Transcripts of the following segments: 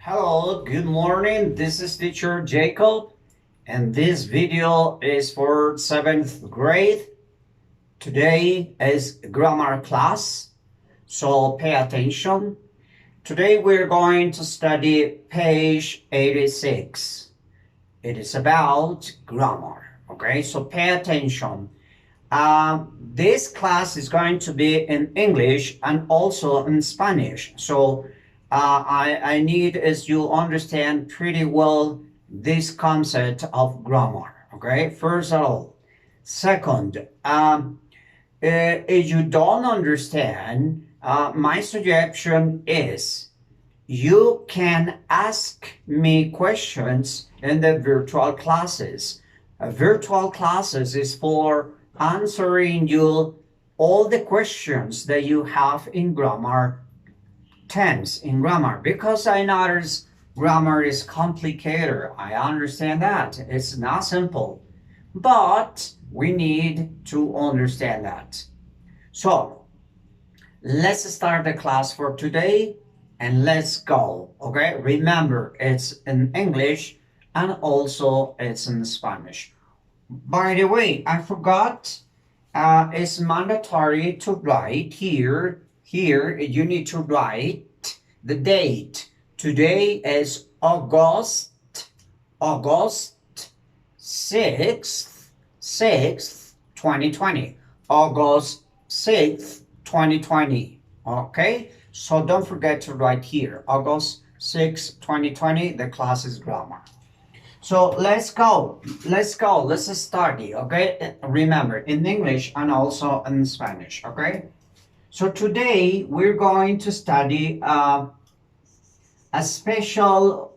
Hello, good morning. This is teacher Jacob, and this video is for 7th grade. Today is grammar class, so pay attention. Today we're going to study page 86. It is about grammar, okay? So pay attention. This class is going to be in English and also in Spanish. So I need is you understand pretty well this concept of grammar. Okay, first of all. Second, if you don't understand, my suggestion is you can ask me questions in the virtual classes. Virtual classes is for answering you all the questions that you have in grammar tense in grammar, because I notice grammar is complicated. I understand that it's not simple, but we need to understand that. So let's start the class for today and let's go. Okay, remember it's in English and also it's in Spanish. By the way, I forgot, it's mandatory to write here. Here you need to write the date. Today is August 6th, 2020. August 6th, 2020. Okay? So don't forget to write here. August 6th, 2020. The class is grammar. So let's go. Let's study. Okay? Remember, in English and also in Spanish. Okay? So today we're going to study a special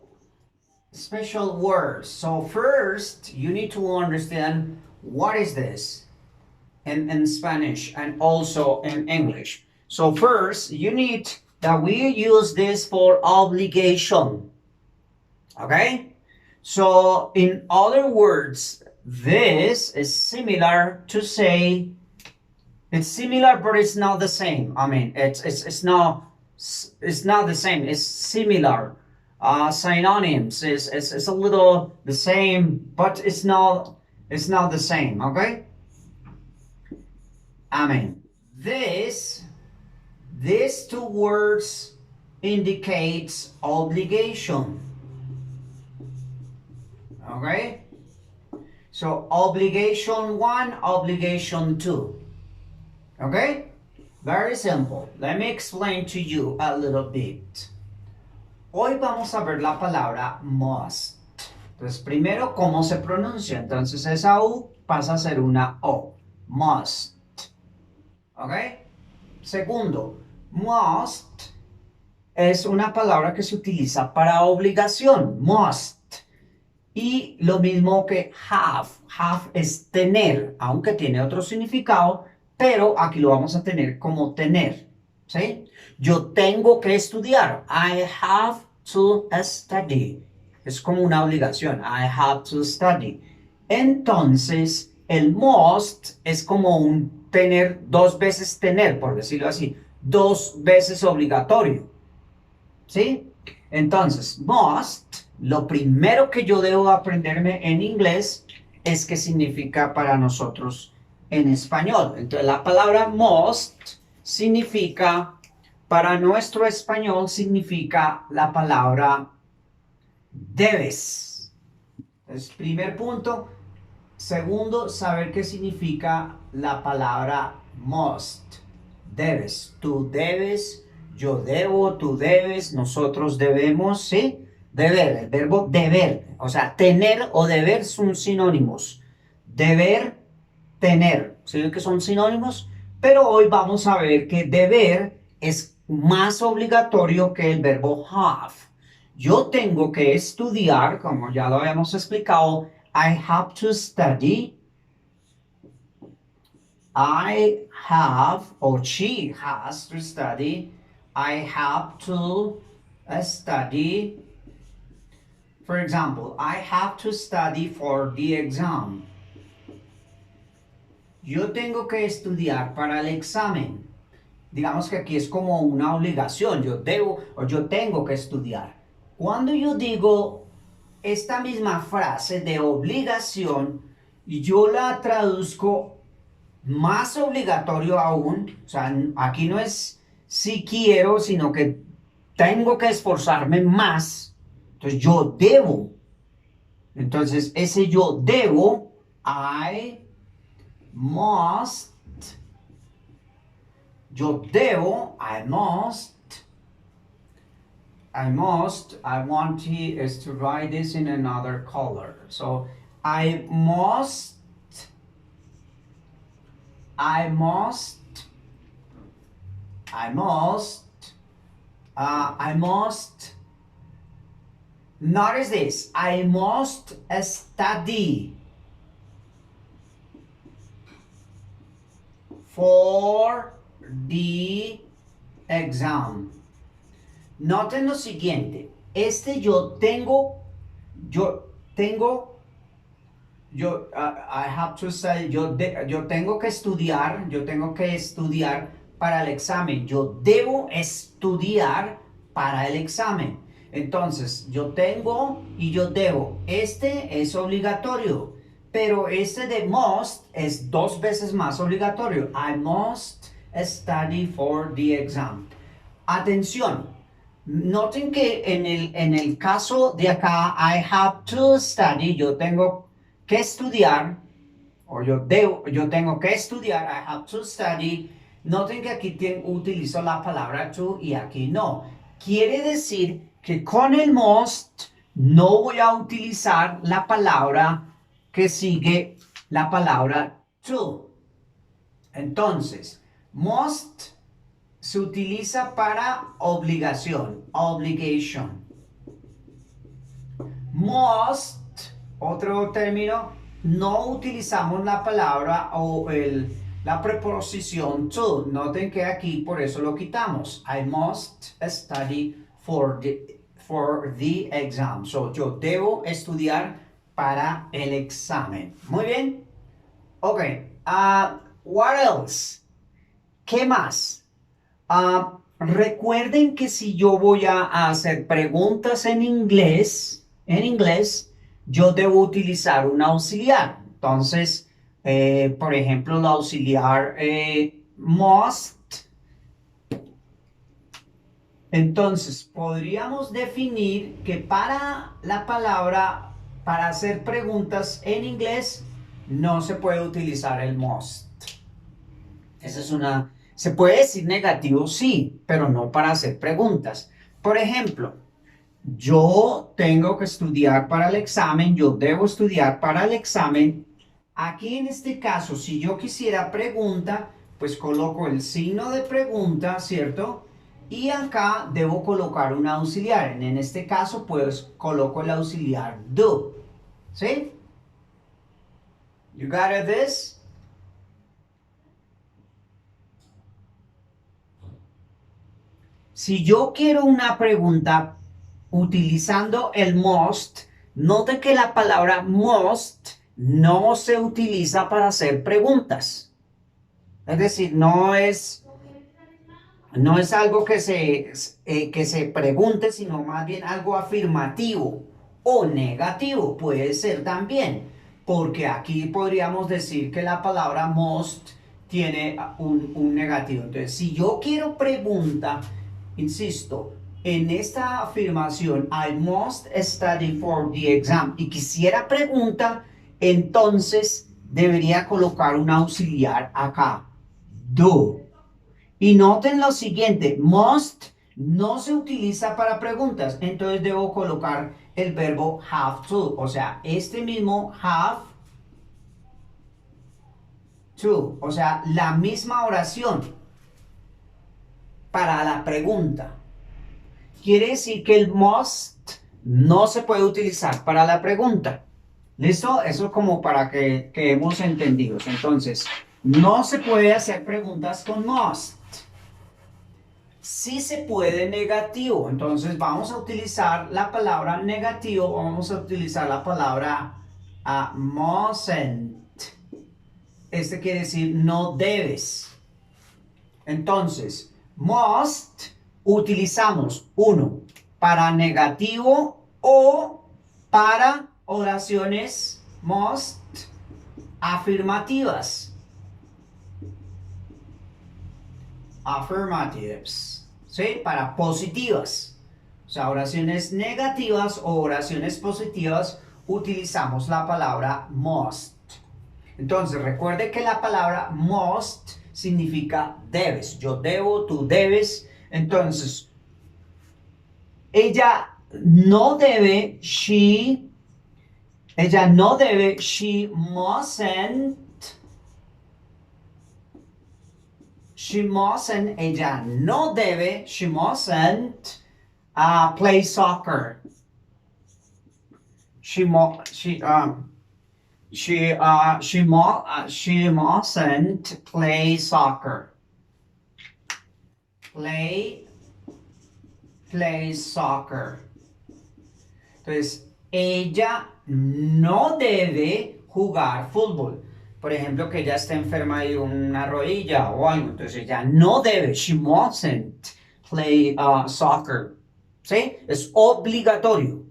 word. So first you need to understand what is this in Spanish and also in English. So first you need that we use this for obligation. Okay? So in other words, this is similar to say, it's similar, but it's not the same. I mean, it's not the same. It's similar. Synonyms is a little the same, but it's not the same. Okay. I mean, these two words indicates obligation. Okay. So obligation one, obligation two. Okay? Very simple. Let me explain to you a little bit. Hoy vamos a ver la palabra must. Entonces, primero, ¿cómo se pronuncia? Entonces, esa U pasa a ser una O. Must. ¿Ok? Segundo, must es una palabra que se utiliza para obligación. Must. Y lo mismo que have. Have es tener, aunque tiene otro significado, pero aquí lo vamos a tener como tener, ¿sí? Yo tengo que estudiar. I have to study. Es como una obligación. I have to study. Entonces, el must es como un tener, dos veces tener, por decirlo así. Dos veces obligatorio. ¿Sí? Entonces, must, lo primero que yo debo aprenderme en inglés es qué significa para nosotros en español. Entonces la palabra must significa, para nuestro español significa la palabra debes. Entonces, primer punto. Segundo, saber qué significa la palabra must. Debes. Tú debes, yo debo, tú debes, nosotros debemos, ¿sí? Deber, el verbo deber. O sea, tener o deber son sinónimos. Deber, tener, ¿sí que son sinónimos? Pero hoy vamos a ver que deber es más obligatorio que el verbo have. Yo tengo que estudiar, como ya lo habíamos explicado. I have to study. I have, or she has to study. I have to study. For example, I have to study for the exam. Yo tengo que estudiar para el examen. Digamos que aquí es como una obligación. Yo debo o yo tengo que estudiar. Cuando yo digo esta misma frase de obligación, yo la traduzco más obligatorio aún. O sea, aquí no es si quiero, sino que tengo que esforzarme más. Entonces yo debo. Entonces ese yo debo, I must, yo debo, I want is to write this in another color. So I must, I must, I must, I must, notice this, I must study for the exam. Noten lo siguiente, yo tengo, I have to say, yo tengo que estudiar para el examen, yo debo estudiar para el examen. Entonces, yo tengo y yo debo, este es obligatorio, pero este de must es 2 veces más obligatorio. I must study for the exam. Atención, noten que en el caso de acá, I have to study, yo tengo que estudiar, o yo tengo que estudiar, I have to study. Noten que aquí utilizo la palabra to y aquí no. Quiere decir que con el must no voy a utilizar la palabra que sigue la palabra to. Entonces, must se utiliza para obligación, obligation. Must, otro término, no utilizamos la palabra o la preposición to. Noten que aquí por eso lo quitamos. I must study for the exam. So, yo debo estudiar para el examen. Muy bien. Ok. What else? ¿Qué más? Recuerden que si yo voy a hacer preguntas en inglés, yo debo utilizar un auxiliar. Entonces, por ejemplo, el auxiliar must. Entonces, podríamos definir que para la palabra, para hacer preguntas en inglés, no se puede utilizar el must. Esa es una... Se puede decir negativo, sí, pero no para hacer preguntas. Por ejemplo, yo tengo que estudiar para el examen, yo debo estudiar para el examen. Aquí en este caso, si yo quisiera pregunta, pues coloco el signo de pregunta, ¿cierto? Y acá debo colocar un auxiliar. En este caso, pues coloco el auxiliar do. ¿Sí? You got this? Si yo quiero una pregunta utilizando el must, note que la palabra must no se utiliza para hacer preguntas. Es decir, no es algo que se pregunte, sino más bien algo afirmativo o negativo. Puede ser también, porque aquí podríamos decir que la palabra must tiene un negativo. Entonces, si yo quiero pregunta, insisto, en esta afirmación, I must study for the exam, y quisiera pregunta, entonces debería colocar un auxiliar acá, do. Y noten lo siguiente, must no se utiliza para preguntas, entonces debo colocar el verbo have to, o sea, este mismo have to, o sea, la misma oración para la pregunta. Quiere decir que el must no se puede utilizar para la pregunta. ¿Listo? Eso como para que hemos entendido. Entonces, no se puede hacer preguntas con must. Sí se puede negativo. Entonces, vamos a utilizar la palabra negativo. Vamos a utilizar la palabra mustn't. Este quiere decir no debes. Entonces, must utilizamos uno, para negativo o para oraciones must afirmativas. Affirmatives, ¿sí? Para positivas. O sea, oraciones negativas o oraciones positivas utilizamos la palabra must. Entonces, recuerde que la palabra must significa debes. Yo debo, tú debes. Entonces, ella no debe, ella no debe, she mustn't, ella no debe, she mustn't play soccer. She mustn't play soccer. Play soccer. Entonces, ella no debe jugar fútbol. Por ejemplo, que ella está enferma de una rodilla o algo. Entonces, ella no debe. She mustn't play soccer. ¿Sí? Es obligatorio.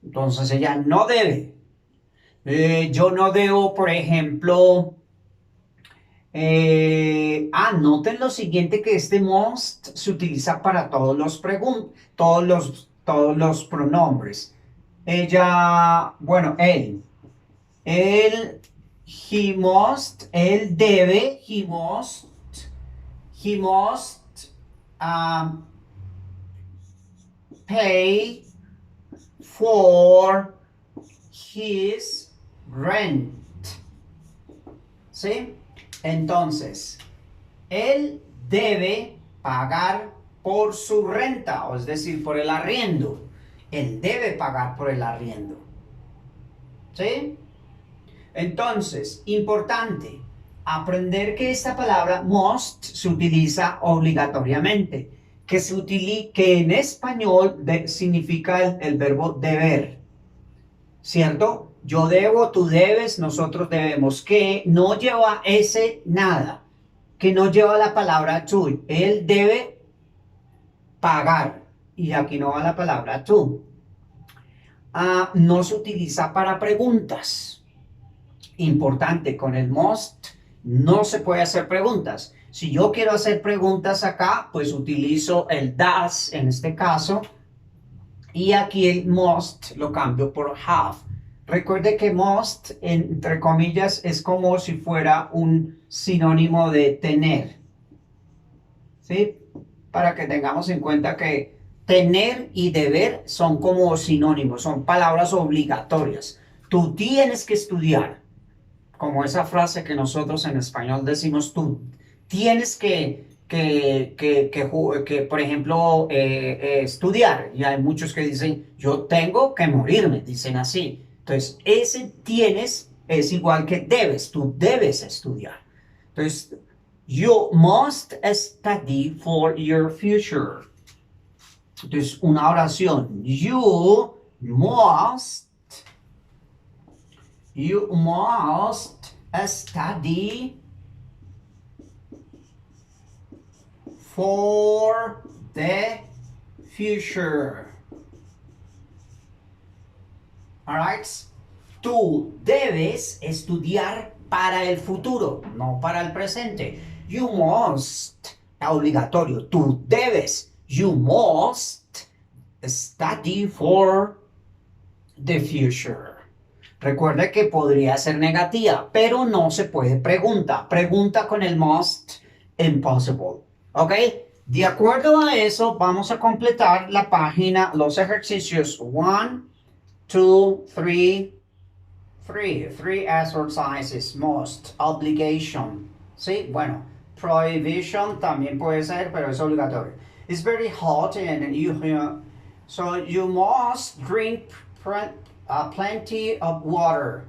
Entonces, ella no debe. Yo no debo, por ejemplo... noten lo siguiente, que este must se utiliza para todos los pronombres. Ella, bueno, él, he must, él debe, he must pay for his rent. ¿Sí? Entonces, él debe pagar por su renta, o es decir, por el arriendo. Él debe pagar por el arriendo. ¿Sí? Entonces, importante, aprender que esta palabra must se utiliza obligatoriamente, que en español significa el verbo deber, ¿cierto? Yo debo, tú debes, nosotros debemos, que no lleva ese nada, que no lleva la palabra to. Él debe pagar, y aquí no va la palabra to. No se utiliza para preguntas. Importante, con el must no se puede hacer preguntas. Si yo quiero hacer preguntas acá, pues utilizo el does en este caso, y aquí el must lo cambio por have. Recuerde que must, entre comillas, es como si fuera un sinónimo de tener. ¿Sí? Para que tengamos en cuenta que tener y deber son como sinónimos, son palabras obligatorias. Tú tienes que estudiar, como esa frase que nosotros en español decimos, tú tienes que por ejemplo, estudiar. Y hay muchos que dicen, yo tengo que morirme, dicen así. Entonces, ese tienes es igual que debes, tú debes estudiar. Entonces, you must study for your future. Entonces, una oración, you must study for the future. Alright. Tú debes estudiar para el futuro, no para el presente. You must, obligatorio. Tú debes. You must study for the future. Recuerda que podría ser negativa, pero no se puede pregunta. Pregunta con el must, impossible. ¿Ok? De acuerdo a eso, vamos a completar la página, los ejercicios 1, 2, 3, 3 exercises, must, obligation. ¿Sí? Bueno, prohibition también puede ser, pero es obligatorio. It's very hot and so you must drink plenty of water.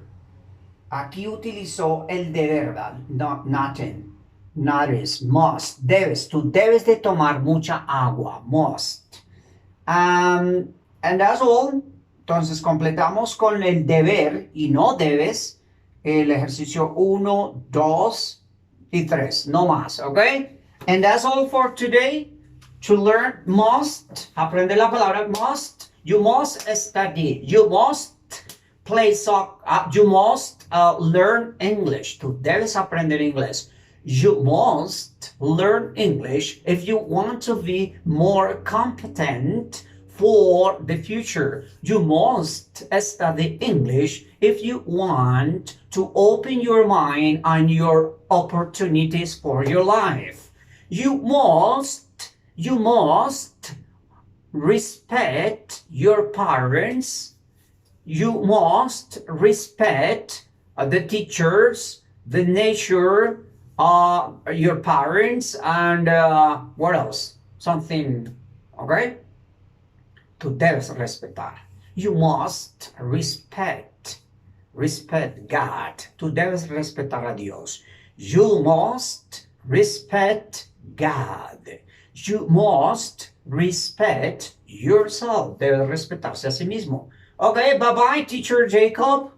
Aquí utilizó el deber, ¿verdad? No, nothing. Not is, must, debes. Tú debes de tomar mucha agua, must. And that's all. Entonces completamos con el deber y no debes el ejercicio 1, 2 y 3, no más, ¿ok? And that's all for today. To learn must, aprende la palabra must. You must study. You must play soccer. You must learn English. Tú debes aprender inglés. You must learn English if you want to be more competent for the future. You must study English if you want to open your mind and your opportunities for your life. You must respect your parents. You must respect the teachers, the nature, your parents, and what else? Something, okay? Tú debes respetar. You must respect God. Tú debes respetar a Dios. You must respect God. You must respect yourself. Debes respetarse a sí mismo. Okay, bye-bye, teacher Jacob.